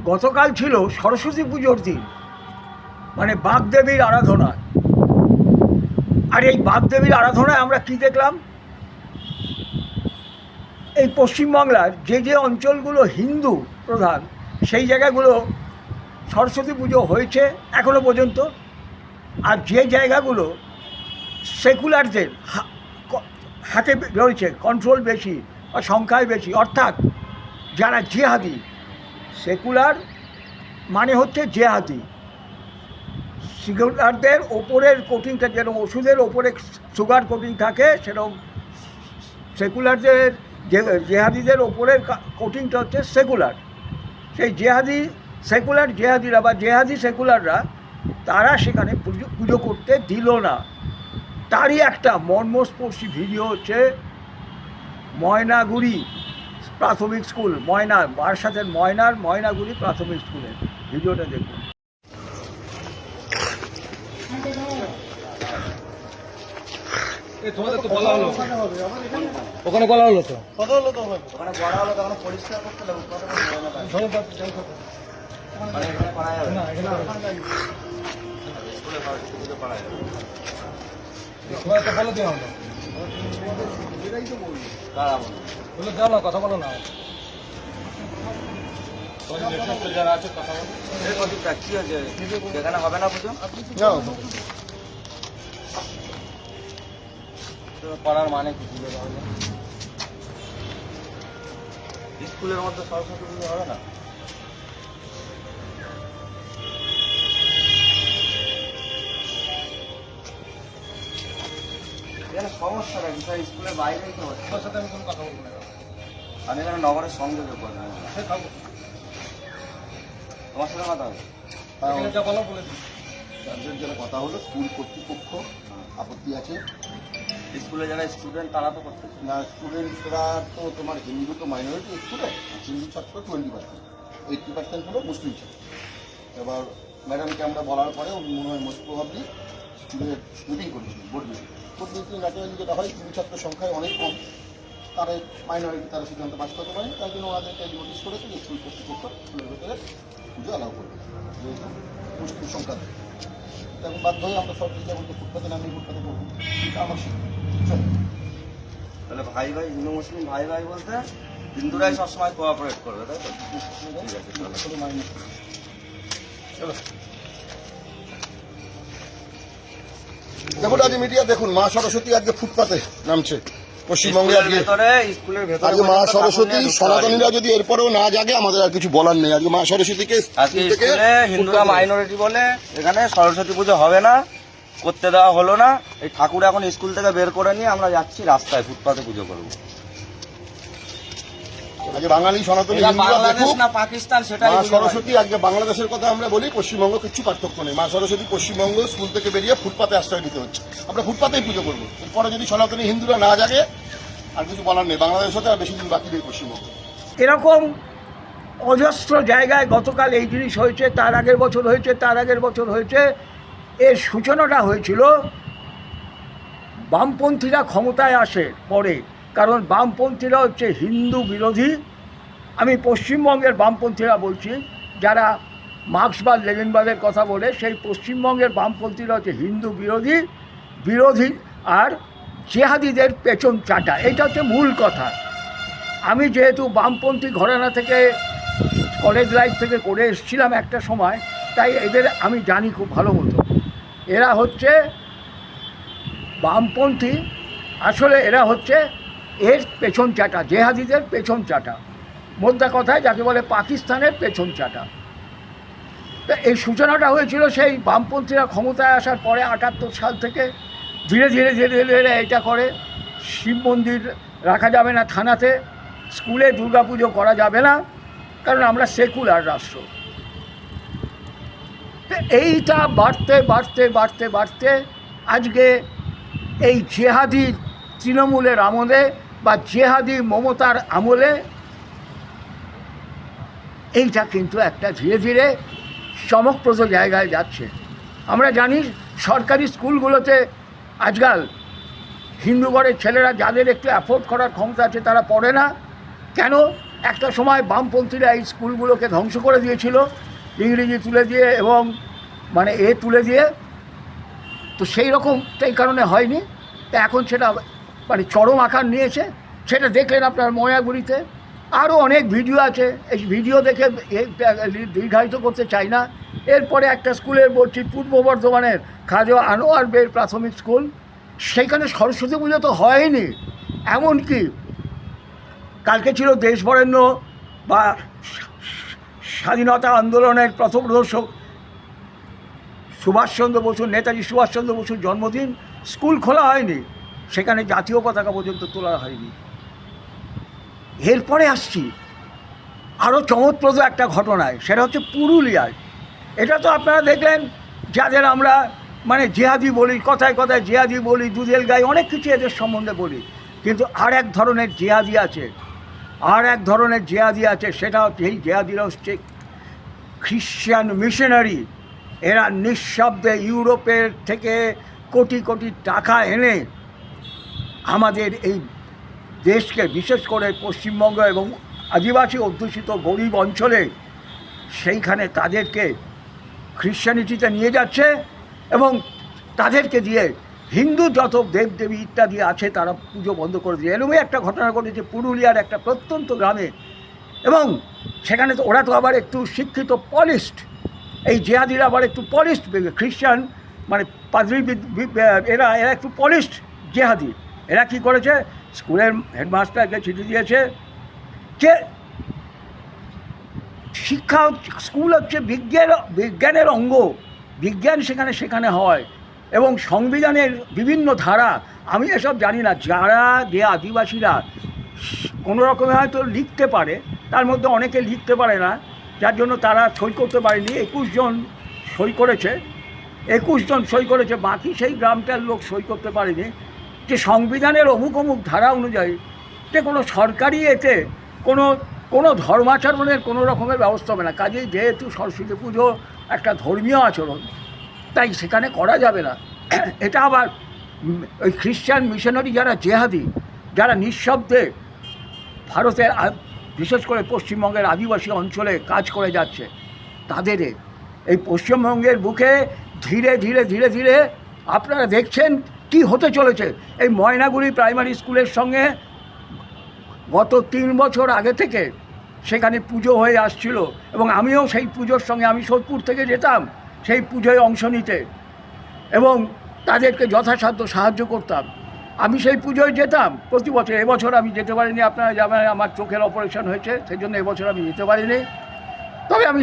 গতকাল ছিল সরস্বতী পুজোর দিন, মানে বাগদেবীর আরাধনা। আর এই বাগদেবীর আরাধনায় আমরা কি দেখলাম? এই পশ্চিমবাংলার যে যে অঞ্চলগুলো হিন্দু প্রধান, সেই জায়গাগুলো সরস্বতী পুজো হয়েছে এখনো পর্যন্ত। আর যে জায়গাগুলো সেকুলারদের হাতে রয়েছে, কন্ট্রোল বেশি বা সংখ্যায় বেশি, অর্থাৎ যারা জেহাদি, সেকুলার মানে হচ্ছে জেহাদি, সেকুলারদের ওপরের কোটিংটা যেরকম ওষুধের ওপরে সুগার কোটিং থাকে, সেরকম সেকুলারদের জেহাদিদের ওপরের কোটিংটা হচ্ছে সেকুলার। সেই সেকুলার জেহাদিরা বা জেহাদি সেকুলাররা তারা সেখানে পুজো করতে দিল না। তারই একটা মর্মস্পর্শী ভিডিও হচ্ছে ময়নাগুড়ি প্রাথমিক স্কুল, বারাসাতের ময়নাগুড়ি প্রাথমিক স্কুলের ভিডিওটা দেখুন। ওখানে বলা হলো তো ওখানে বড়া হলো তখন পরিষ্কার করতে কথা বলো না, যারা আছে কথা বলো। কি হয়েছে সেখানে হবে না পুজো? পড়ার মানে কি? পুজো হবে স্কুলের মধ্যে সরস্বতী পুজো হবে না? এখানে সমস্যাটা বিষয় স্কুলের বাইরেই তো হচ্ছে। তোর সাথে আমি কোনো কথা বলবো না, আমি এখানে নগরের সংযোগে করবো, তোমার সাথে কথা হবে। যা বলো বলে দিই। তাদের যারা কথা হলো স্কুল কর্তৃপক্ষ আপত্তি আছে। স্কুলে যারা স্টুডেন্ট তারা তো করতেছে না, স্টুডেন্টরা তো তোমার হিন্দু তো মাইনরিটি স্কুলে, হিন্দু ছাত্র 20%, 80% হলো মুসলিম ছাত্র। এবার ম্যাডামকে আমরা বলার পরে মনে হয় মোস্ট প্রবাবলি স্কুলের মিটিং করেছিল, বোর্ড মিটিং ন্যাচারালি যেটা হয়, হিন্দু ছাত্র সংখ্যায় অনেক কম, তারা মাইনরিটি তারা সিদ্ধান্ত পাস করতে পারেন। তার জন্য ওনাদেরকে নোটিশ করেছে যে স্কুল কর্তৃপক্ষ স্কুলের ভেতরে পুজো অ্যালাউ করবে, যেহেতু মুসলিম সংখ্যা দেয়। তখন বাধ্য হয়ে আমরা সব চিন্তা করতে ফুটপাতে নামিয়ে ফুটপাতে করবো, এটা আমার সিদ্ধান্ত। তাহলে ভাই ভাই হিন্দু মুসলিম ভাই ভাই বলতে হিন্দুরাই সবসময় কোঅপারেট করবে, তাই তো? ঠিক আছে, চলো। দেখুন আজ মিডিয়া দেখুন, মা সরস্বতী আজকে ফুটপাতে নামছে পশ্চিমবঙ্গে। আজকে মা সরস্বতী, সনাতনীরা যদি এরপরেও না জাগে আমাদের আর কিছু বলার নেই। আজকে মা সরস্বতীকে হিন্দুরা মাইনরিটি বলে এখানে সরস্বতী পুজো হবে না, করতে দেওয়া হলো না। এই ঠাকুর এখন স্কুল থেকে বের করে নিয়ে আমরা যাচ্ছি রাস্তায় ফুটপাতে পুজো করবো। আজকে বাঙালি সনাতনী পাকিস্তান সেটা মা সরস্বতী আজকে বাংলাদেশের কথা আমরা বলি, পশ্চিমবঙ্গ কিছু পার্থক্য নেই। মা সরস্বতী পশ্চিমবঙ্গ স্কুল থেকে বেরিয়ে ফুটপাতে আশ্রয় নিতে হচ্ছে, আমরা ফুটপাতেই পুজো করবো। এরপরে যদি সনাতনী হিন্দুরা না জাগে আর কিছু বলার নেই, বাংলাদেশের সাথে আর বেশি দিন বাকি নেই পশ্চিমবঙ্গ। এরকম অজস্র জায়গায় গতকাল এই জিনিস হয়েছে, তার আগের বছর হয়েছে, তার আগের বছর হয়েছে। এর সূচনাটা হয়েছিল বামপন্থীরা ক্ষমতায় আসে পরে, কারণ বামপন্থীরা হচ্ছে হিন্দু বিরোধী। আমি পশ্চিমবঙ্গের বামপন্থীরা বলছি, যারা মার্ক্সবাদ লেনিনবাদের কথা বলে, সেই পশ্চিমবঙ্গের বামপন্থীরা হচ্ছে হিন্দু বিরোধী আর জেহাদিদের পেছন চাটা। এটা হচ্ছে মূল কথা। আমি যেহেতু বামপন্থী ঘরানা থেকে কলেজ লাইফ থেকে করে এসেছিলাম একটা সময়, তাই এদের আমি জানি খুব ভালো মতো। এরা হচ্ছে বামপন্থী, আসলে এরা হচ্ছে এর পেছন চাটা, জেহাদিদের পেছন চাটা, মোদ্দা কথায় যাকে বলে পাকিস্তানের পেছন চাটা। এই সূচনাটা হয়েছিল সেই বামপন্থীরা ক্ষমতায় আসার পরে 78 সাল থেকে। ধীরে ধীরে ধীরে ধীরে এটা করে, শিব মন্দির রাখা যাবে না থানাতে, স্কুলে দুর্গাপুজো করা যাবে না, কারণ আমরা সেকুলার রাষ্ট্র। এইটা বাড়তে বাড়তে বাড়তে বাড়তে আজকে এই জেহাদি তৃণমূলের আমলে বা জেহাদি মমতার আমলে এইটা কিন্তু একটা ধীরে ধীরে চমকপ্রদ জায়গায় যাচ্ছে। আমরা জানি সরকারি স্কুলগুলোতে আজকাল হিন্দু ঘরের ছেলেরা যাদের একটু অ্যাফোর্ড করার ক্ষমতা আছে তারা পড়ে না। কেন? একটা সময় বামপন্থীরা এই স্কুলগুলোকে ধ্বংস করে দিয়েছিল, ইংরেজি তুলে দিয়ে এবং মানে তুলে দিয়ে। তো সেই রকম এই কারণে হয়নি। তা এখন সেটা মানে চরম আকার নিয়েছে। সেটা দেখলেন আপনার ময়াগুড়িতে। আরও অনেক ভিডিও আছে, এই ভিডিও দেখে দীর্ঘায়িত করতে চাই না। এরপরে একটা স্কুলের বলছি, পূর্ব বর্ধমানের খাজা আনোয়ার বের প্রাথমিক স্কুল, সেইখানে সরস্বতী পুজো তো হয়নি। এমনকি কালকে ছিল দেশবরেণ্য বা স্বাধীনতা আন্দোলনের পথপ্রদর্শক সুভাষচন্দ্র বসু, নেতাজি সুভাষচন্দ্র বসুর জন্মদিন, স্কুল খোলা হয়নি, সেখানে জাতীয় পতাকা পর্যন্ত তোলা হয়নি। এরপরে আসছি আরও চমৎপ্রদ একটা ঘটনায়, সেটা হচ্ছে পুরুলিয়ায়। এটা তো আপনারা দেখলেন, যাদের আমরা মানে জেহাদি বলি, কথায় কথায় জেহাদি বলি, দুধেল গাই, অনেক কিছু এদের সম্বন্ধে বলি। কিন্তু আর এক ধরনের জেহাদি আছে, সেটা হচ্ছে এই জেহাদিরা হচ্ছে খ্রিশ্চান মিশনারি। এরা নিঃশব্দে ইউরোপের থেকে কোটি কোটি টাকা এনে আমাদের এই দেশকে, বিশেষ করে পশ্চিমবঙ্গ এবং আদিবাসী অধ্যুষিত গরিব অঞ্চলে, সেইখানে তাদেরকে খ্রিশ্চানিটিতে নিয়ে যাচ্ছে এবং তাদেরকে দিয়ে হিন্দু যত দেবদেবী ইত্যাদি আছে তারা পুজো বন্ধ করে দিয়ে। এরকমই একটা ঘটনা ঘটেছে পুরুলিয়ার একটা প্রত্যন্ত গ্রামে। এবং সেখানে তো ওরা তো আবার একটু শিক্ষিত পলিস্ট, এই জেহাদিরা আবার একটু পলিস্ট খ্রিশ্চান, মানে পাদ্রী, এরা একটু পলিস্ট জেহাদি। এরা কী করেছে, স্কুলের হেডমাস্টারকে চিঠি দিয়েছে যে শিক্ষা, স্কুল হচ্ছে বিজ্ঞানের অঙ্গ, বিজ্ঞান সেখানে হয় এবং সংবিধানের বিভিন্ন ধারা, আমি এসব জানি না। যে আদিবাসীরা কোনো রকমে হয়তো লিখতে পারে, তার মধ্যে অনেকে লিখতে পারে না, যার জন্য তারা সই করতে পারেনি। 21 জন সই করেছে, বাকি সেই গ্রামটার লোক সই করতে পারেনি। যে সংবিধানের অমুক ধারা অনুযায়ী যে কোনো সরকারি এতে কোনো ধর্মাচরণের কোনো রকমের ব্যবস্থা হবে না। কাজেই যেহেতু সরস্বতী পুজো একটা ধর্মীয় আচরণ, তাই সেখানে করা যাবে না। এটা আবার ওই খ্রিশ্চান মিশনারি যারা জেহাদি, যারা নিঃশব্দে ভারতের বিশেষ করে পশ্চিমবঙ্গের আদিবাসী অঞ্চলে কাজ করে যাচ্ছে, তাদের এই পশ্চিমবঙ্গের বুকে ধীরে ধীরে আপনারা দেখছেন কি হতে চলেছে। এই ময়নাগুড়ি প্রাইমারি স্কুলের সঙ্গে গত 3 বছর আগে থেকে সেখানে পুজো হয়ে আসছিল এবং আমিও সেই পুজোর সঙ্গে, আমি সোদপুর থেকে যেতাম সেই পুজোয় অংশ নিতে এবং তাদেরকে যথাসাধ্য সাহায্য করতাম। আমি সেই পুজোয় যেতাম প্রতি বছর। এবছর আমি যেতে পারিনি, আপনারা জানেন আমার চোখের অপারেশন হয়েছে, সেই জন্য এবছর আমি যেতে পারিনি। তবে আমি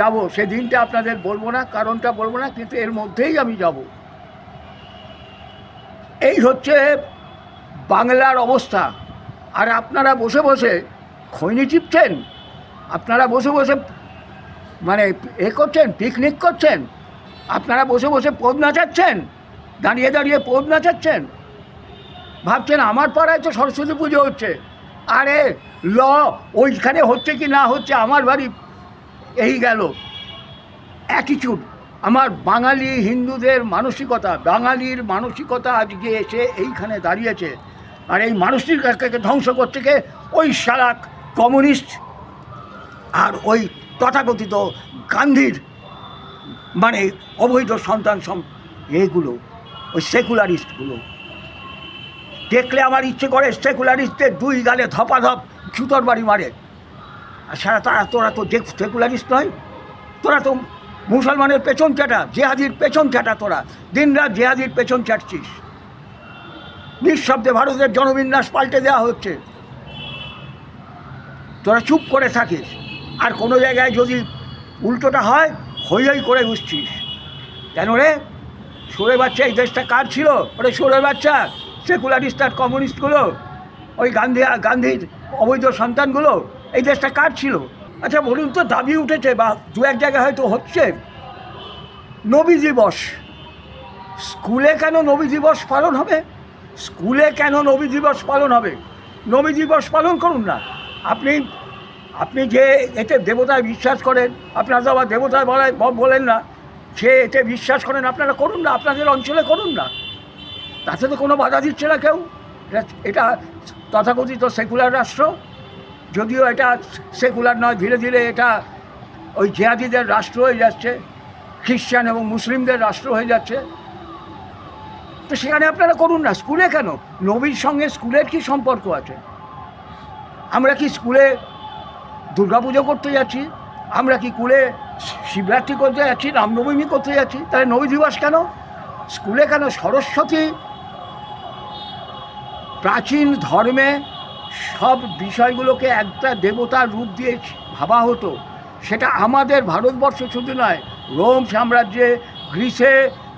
যাব সেই দিনটা আপনাদের বলবো না, কারণটা বলবো না, কিন্তু এর মধ্যেই আমি যাব। এই হচ্ছে বাংলার অবস্থা। আর আপনারা বসে বসে খৈনি টিপছেন, আপনারা বসে বসে মানে করছেন, পিকনিক করছেন, আপনারা বসে বসে পদ নাচাচ্ছেন, দাঁড়িয়ে পদ নাচাচ্ছেন, ভাবছেন আমার পাড়ায় তো সরস্বতী পুজো হচ্ছে। আরে ওইখানে হচ্ছে কি না হচ্ছে, আমার বাড়ি এই গেল অ্যাটিটিউড। আমার বাঙালি হিন্দুদের বাঙালির মানসিকতা আজকে এসে এইখানে দাঁড়িয়েছে। আর এই মানসিকতাকে ধ্বংস করছে কে? ওই শালা কমিউনিস্ট আর ওই তথাকথিত গান্ধীর মানে অবৈধ সন্তান এগুলো, ওই সেকুলারিস্টগুলো। দেখলে আমার ইচ্ছে করে সেকুলারিস্টের 2 গালে ধপাধপ জুতোর বাড়ি মারে। আর তোরা তো সেকুলারিস্ট নয়, তোরা তো মুসলমানের পেছন চাটা, জেহাদির পেছন চাটা। তোরা দিনরাত জেহাদির পেছন চাটছিস। নিঃশব্দে ভারতের জনবিন্যাস পাল্টে দেওয়া হচ্ছে, তোরা চুপ করে থাকিস। আর কোনো জায়গায় যদি উল্টোটা হয়, হই করে বুঝছিস। কেন রে? সুরে বাচ্চা এই দেশটা কার ছিল? ওরে সুরে বাচ্চা সেকুলারিস্ট আর কমিউনিস্টগুলো, ওই গান্ধীর অবৈধ সন্তানগুলো, এই দেশটা কার ছিল? আচ্ছা বলুন তো, দাবি উঠেছে বা 2-1 জায়গায় হয়তো হচ্ছে নবী দিবস। স্কুলে কেন নবী দিবস পালন হবে? নবী দিবস পালন করুন না। আপনি যে এতে দেবতায় বিশ্বাস করেন, আপনারা তো আবার দেবতায় বলেন না, সে এতে বিশ্বাস করেন, আপনারা করুন না, আপনাদের অঞ্চলে করুন না, তাতে তো কোনো বাধা দিচ্ছে না কেউ। এটা তথাকথিত সেকুলার রাষ্ট্র, যদিও এটা সেকুলার নয়, ধীরে ধীরে এটা ওই জিহাদিদের রাষ্ট্র হয়ে যাচ্ছে, খ্রিস্টান এবং মুসলিমদের রাষ্ট্র হয়ে যাচ্ছে। তো সেখানে আপনারা করুন না, স্কুলে কেন? নবীর সঙ্গে স্কুলের কি সম্পর্ক আছে? আমরা কি স্কুলে দুর্গাপুজো করতে যাচ্ছি? আমরা কি স্কুলে শিবরাত্রি করতে যাচ্ছি, রামনবমী করতে যাচ্ছি? তাহলে নবী দিবস কেন স্কুলে? কেন সরস্বতী? প্রাচীন ধর্মে সব বিষয়গুলোকে একটা দেবতার রূপ দিয়ে ভাবা হতো। সেটা আমাদের ভারতবর্ষে শুধু নয়, রোম সাম্রাজ্যে, গ্রিসে,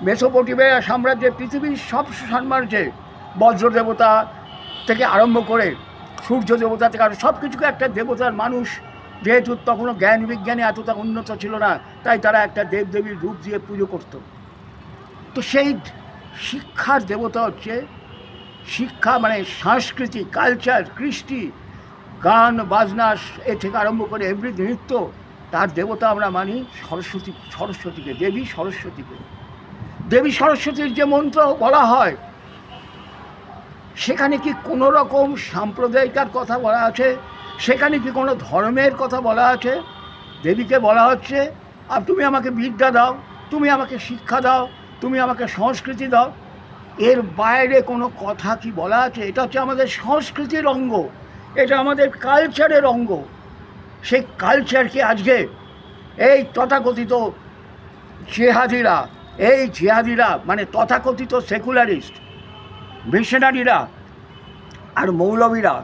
মেসোপটেমিয়া সাম্রাজ্যে, পৃথিবীর সব সাম্রাজ্যে বজ্র দেবতা থেকে আরম্ভ করে সূর্য দেবতা থেকে সব কিছুকে একটা দেবতার মানুষ, যেহেতু তখনও জ্ঞান বিজ্ঞানে এতটা উন্নত ছিল না, তাই তারা একটা দেবদেবীর রূপ দিয়ে পুজো করত। তো সেই শিক্ষার দেবতা হচ্ছে শিক্ষা, মানে সংস্কৃতি, কালচার, কৃষ্টি, গান বাজনা এ থেকে আরম্ভ করে এভরি নৃত্য, তার দেবতা আমরা মানি সরস্বতীকে, দেবী সরস্বতীকে। দেবী সরস্বতীর যে মন্ত্র বলা হয়, সেখানে কি কোনো রকম সাম্প্রদায়িকার কথা বলা আছে? সেখানে কি কোনো ধর্মের কথা বলা আছে? দেবীকে বলা হচ্ছে, আর তুমি আমাকে বিদ্যা দাও, তুমি আমাকে শিক্ষা দাও, তুমি আমাকে সংস্কৃতি দাও। এর বাইরে কোনো কথা কি বলা আছে? এটা হচ্ছে আমাদের সংস্কৃতির অঙ্গ, এটা আমাদের কালচারের অঙ্গ। সেই কালচারকে আজকে এই তথাকথিত জিহাদিরা মানে তথাকথিত সেকুলারিস্ট মিশনারিরা আর মৌলবীরা,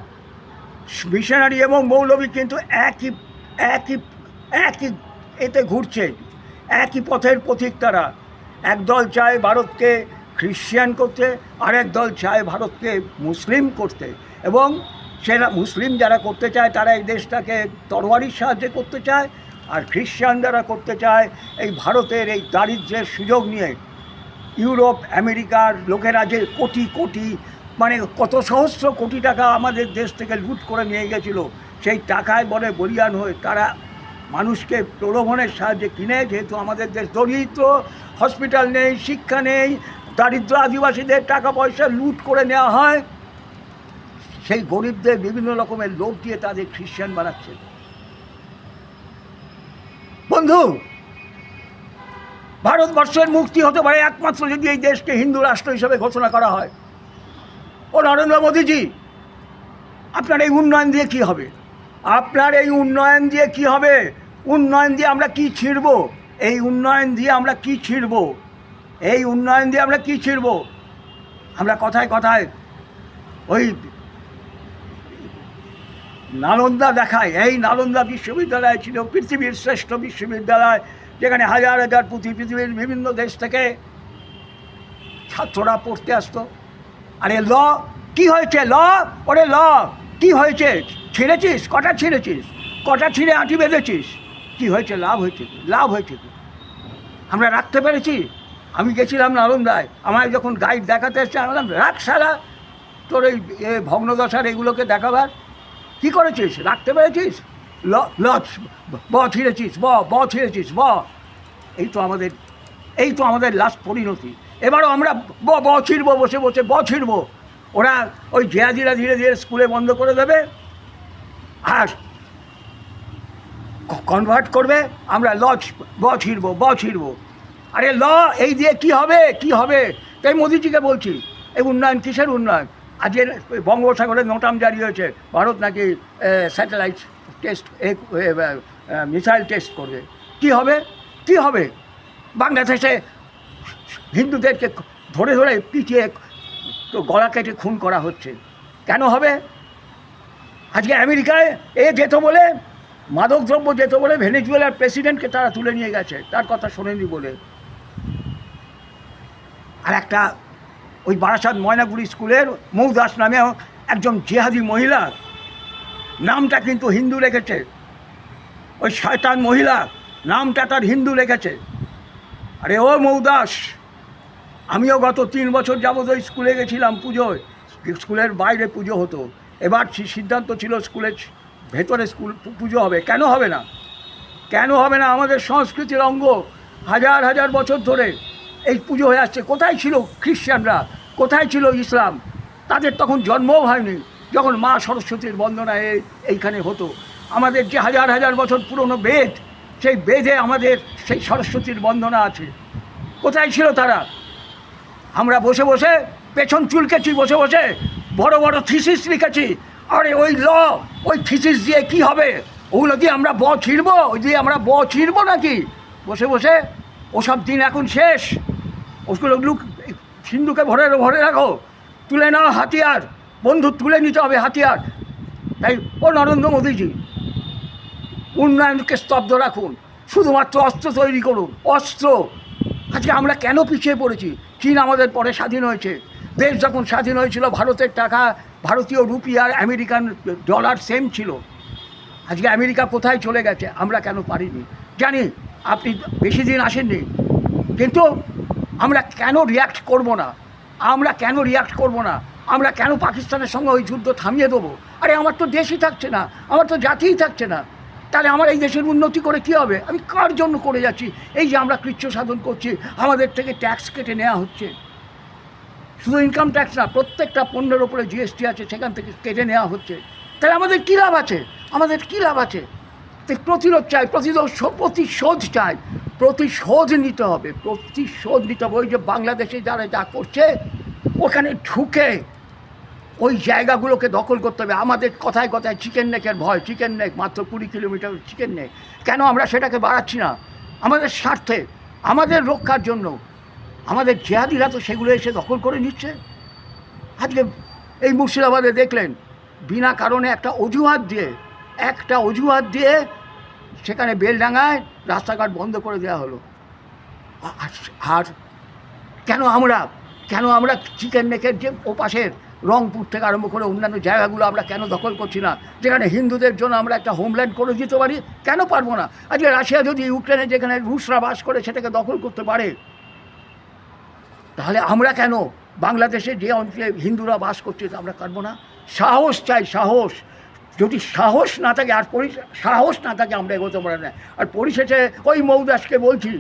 মিশনারি এবং মৌলবী কিন্তু একই একই একই এতে ঘুরছে, একই পথের পথিক তারা। একদল চায় ভারতকে খ্রিশ্চান করতে, আরেক দল চায় ভারতকে মুসলিম করতে, এবং সেরা মুসলিম যারা করতে চায় তারা এই দেশটাকে তরবারির সাহায্যে করতে চায়, আর খ্রিশ্চান যারা করতে চায় এই ভারতের এই দারিদ্র্যের সুযোগ নিয়ে ইউরোপ আমেরিকার লোকেরা যে কোটি কোটি, মানে কত সহস্র কোটি টাকা আমাদের দেশ থেকে লুট করে নিয়ে গেছিল, সেই টাকায় বলে বলিয়ান হয়ে তারা মানুষকে প্রলোভনের সাহায্যে কিনে, যেহেতু আমাদের দেশ দরিদ্র, হসপিটাল নেই, শিক্ষা নেই, দারিদ্র আদিবাসীদের টাকা পয়সা লুট করে নেওয়া হয়, সেই গরিবদের বিভিন্ন রকমের লোভ দিয়ে তাদের খ্রিশ্চান বানাচ্ছে। বন্ধু, ভারতবর্ষের মুক্তি হতে পারে একমাত্র যদি এই দেশকে হিন্দু রাষ্ট্র হিসেবে ঘোষণা করা হয়। ও নরেন্দ্র মোদীজি, আপনার এই উন্নয়ন দিয়ে কি হবে? আপনার এই উন্নয়ন দিয়ে কি হবে? উন্নয়ন দিয়ে আমরা কি ছিঁড়ব? এই উন্নয়ন দিয়ে আমরা কি ছিঁড়ব? এই উন্নয়ন দিয়ে আমরা কি ছিঁড়ব? আমরা কথায় কথায় ওই নালন্দা দেখায়। এই নালন্দা বিশ্ববিদ্যালয় ছিল পৃথিবীর শ্রেষ্ঠ বিশ্ববিদ্যালয়, যেখানে হাজার হাজার পৃথিবীর বিভিন্ন দেশ থেকে ছাত্ররা পড়তে আসতো। আরে ল কি হয়েছে? ল ওরে ল কি হয়েছে? ছিঁড়েছিস? কটা ছিঁড়েছিস? কটা ছিঁড়ে আঁটি বেঁধেছিস? কি হয়েছে? লাভ হয়েছে কি? লাভ হয়েছে কি? আমরা রাখতে পেরেছি? আমি গেছিলাম নালন্দায়, আমায় যখন গাইড দেখাতে এসছে, আমি বললাম রাখ শালা, তোর এই ভগ্নদশার এগুলোকে দেখাবার। কী করেছিস? রাখতে পেরেছিস? ব ছিঁড়েছিস, ব ছিঁড়েছিস, ব। এই তো আমাদের লাস্ট পরিণতি। এবারও আমরা ব ছিঁড়ব, বসে বসে ব ছিঁড়ব। ওরা ওই জিহাদিরা ধীরে ধীরে স্কুলে বন্ধ করে দেবে আর কনভার্ট করবে, আমরা ব ছিঁড়ব। আরে ল এই দিয়ে কি হবে? কি হবে? তাই মোদিজিকে বলছি, এই উন্নয়ন কিসের উন্নয়ন? আজকের বঙ্গোপসাগরে নোটাম জারি হয়েছে, ভারত নাকি স্যাটেলাইট টেস্ট, মিসাইল টেস্ট করবে। কি হবে? কি হবে? বাংলাদেশে হিন্দুদেরকে ধরে ধরে পিটিয়ে তো গলা কেটে খুন করা হচ্ছে। কেন হবে? আজকে আমেরিকায় যেত বলে, মাদকদ্রব্য যেত বলে ভেনেজুয়েলার প্রেসিডেন্টকে তারা তুলে নিয়ে গেছে, তার কথা শোনেনি বলে। আর একটা ওই বারাসাত ময়নাগুড়ি স্কুলের মৌদাস নামে একজন জিহাদি মহিলা, নামটা কিন্তু হিন্দু রেখেছে, ওই শয়তান মহিলা নামটা তার হিন্দু রেখেছে। আরে ও মৌদাস, আমিও গত 3 বছর যাবত ওই স্কুলে গেছিলাম পুজোয়, স্কুলের বাইরে পুজো হতো। এবার সিদ্ধান্ত ছিল স্কুলের ভেতরে পুজো হবে। কেন হবে না? কেন হবে না? আমাদের সংস্কৃতির অঙ্গ, হাজার হাজার বছর ধরে এই পুজো হয়ে আসছে। কোথায় ছিল খ্রিশ্চানরা? কোথায় ছিল ইসলাম? তাদের তখন জন্মও হয়নি যখন মা সরস্বতীর বন্দনা এইখানে হতো। আমাদের যে হাজার হাজার বছর পুরনো বেদ, সেই বেদে আমাদের সেই সরস্বতীর বন্দনা আছে। কোথায় ছিল তারা? আমরা বসে বসে পেছন চুলকেছি, বসে বসে বড় বড় থিসিস লিখেছি। আরে ওই ওই থিসিস দিয়ে কি হবে? ওগুলো দিয়ে আমরা ছিঁড়বো? ওই দিয়ে আমরা ছিঁড়বো নাকি? বসে বসে ওসব দিন এখন শেষ। ওগুলো সিন্ধুকে ভরে রাখো, তুলে নাও হাতিয়ার, বন্ধু তুলে নিতে হবে হাতিয়ার। তাই ও নরেন্দ্র মোদীজি, উন্নয়নকে স্তব্ধ রাখুন, শুধুমাত্র অস্ত্র তৈরি করুন, অস্ত্র। আজকে আমরা কেন পিছিয়ে পড়েছি? চীন আমাদের পরে স্বাধীন হয়েছে। দেশ যখন স্বাধীন হয়েছিল ভারতের টাকা, ভারতীয় রুপি আর আমেরিকান ডলার সেম ছিল। আজকে আমেরিকা কোথায় চলে গেছে? আমরা কেন পারিনি? জানি আপনি বেশি দিন আসেননি, কিন্তু আমরা কেন রিয়াক্ট করব না? আমরা কেন পাকিস্তানের সঙ্গে ওই যুদ্ধ থামিয়ে দেবো? আরে আমার তো দেশই থাকছে না, আমার তো জাতিই থাকছে না। তাহলে আমার এই দেশের উন্নতি করে কী হবে? আমি কার জন্য করে যাচ্ছি? এই যে আমরা কৃচ্ছ সাধন করছি, আমাদের থেকে ট্যাক্স কেটে নেওয়া হচ্ছে। শুধু ইনকাম ট্যাক্স না, প্রত্যেকটা পণ্যের ওপরে জিএসটি আছে, সেখান থেকে কেটে নেওয়া হচ্ছে। তাহলে আমাদের কী লাভ আছে? তাই প্রতিরোধ চাই, প্রতিশোধ চাই, প্রতিশোধ নিতে হবে। ওই যে বাংলাদেশে যারা যা করছে, ওখানে ঢুকে ওই জায়গাগুলোকে দখল করতে হবে। আমাদের কথায় কথায় চিকেন নেকের ভয়, চিকেন নেক মাত্র 20 কিলোমিটার চিকেন নেক, কেন আমরা সেটাকে বাড়াচ্ছি না? আমাদের স্বার্থে, আমাদের রক্ষার জন্য। আমাদের জেহাদিরা তো সেগুলো এসে দখল করে নিচ্ছে। আজকে এই মুর্শিদাবাদে দেখলেন, বিনা কারণে একটা অজুহাত দিয়ে সেখানে বেলডাঙ্গায় রাস্তাঘাট বন্ধ করে দেওয়া হলো। আর কেন আমরা চিকেন নেকের যে ওপাশের রংপুর থেকে আরম্ভ করে অন্যান্য জায়গাগুলো আমরা কেন দখল করছি না? যেখানে হিন্দুদের জন্য আমরা একটা হোমল্যান্ড করে দিতে পারি, কেন পারবো না? আজকে রাশিয়া যদি ইউক্রেনে, যেখানে রুশরা বাস করে, সেটাকে দখল করতে পারে, তাহলে আমরা কেন বাংলাদেশে যে অঞ্চলে হিন্দুরা বাস করছে আমরা পারবো না? সাহস চাই, সাহস। যদি সাহস না থাকে আমরা এগোতে পারি না। আর পরিশেষে ওই মৌদাসকে বলছি,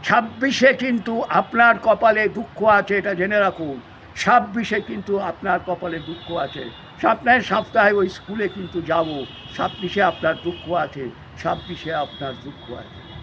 26-এ কিন্তু আপনার কপালে দুঃখ আছে, এটা জেনে রাখুন। 26-এ কিন্তু আপনার কপালে দুঃখ আছে। সামনের সপ্তাহে ওই স্কুলে কিন্তু যাব। 26-এ আপনার দুঃখ আছে, 26-এ আপনার দুঃখ আছে।